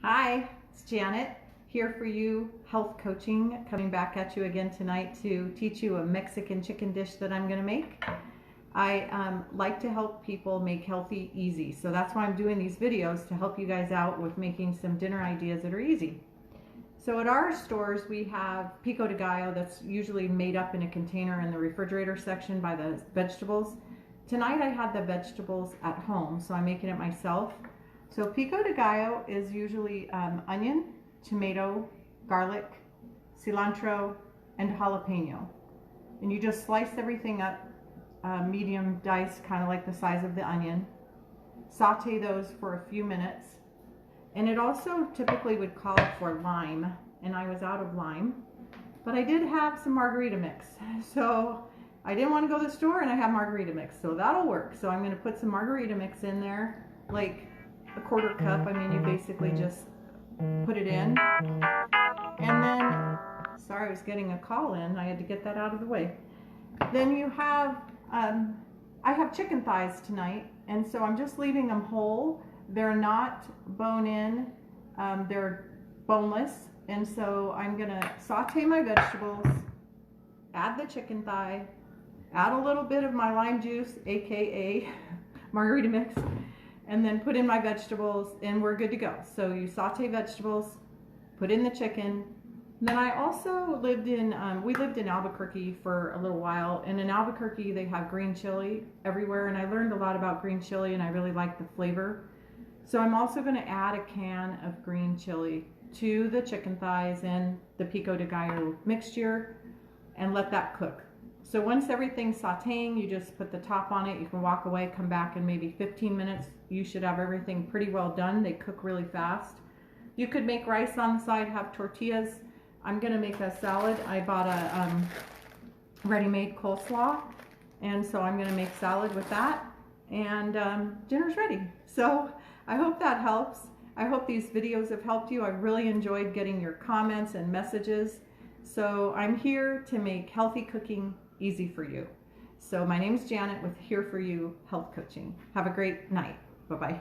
Hi, it's Janet here for you, health coaching, coming back at you again tonight to teach you a Mexican chicken dish that I'm going to make. I like to help people make healthy easy, so that's why I'm doing these videos, to help you guys out with making some dinner ideas that are easy. So at our stores we have Pico de Gallo that's usually made up in a container in the refrigerator section by the vegetables. Tonight I had the vegetables at home, so I'm making it myself. So Pico de Gallo is usually onion, tomato, garlic, cilantro, and jalapeno. And you just slice everything up, medium dice, kind of like the size of the onion. Saute those for a few minutes. And it also typically would call for lime, and I was out of lime. But I did have some margarita mix. So I didn't want to go to the store, and I have margarita mix, so that'll work. So I'm going to put some margarita mix in there, like a quarter cup. I mean, you basically just put it in. And then, sorry, I was getting a call in. I had to get that out of the way. Then you have, I have chicken thighs tonight, and so I'm just leaving them whole. They're not bone-in, they're boneless. And so I'm gonna saute my vegetables, add the chicken thigh, add a little bit of my lime juice, aka margarita mix, and then put in my vegetables, and we're good to go. So you saute vegetables, put in the chicken. And then I also lived in, we lived in Albuquerque for a little while, and in Albuquerque they have green chili everywhere, and I learned a lot about green chili, and I really like the flavor. So I'm also going to add a can of green chili to the chicken thighs and the Pico de Gallo mixture and let that cook. So once everything's sauteing, you just put the top on it. You can walk away, come back in maybe 15 minutes. You should have everything pretty well done. They cook really fast. You could make rice on the side, have tortillas. I'm going to make a salad. I bought a ready-made coleslaw, and so I'm going to make salad with that, and dinner's ready. So I hope that helps. I hope these videos have helped you. I really enjoyed getting your comments and messages. So I'm here to make healthy cooking easy for you. So my name is Janet with Here For You Health Coaching. Have a great night. Bye-bye.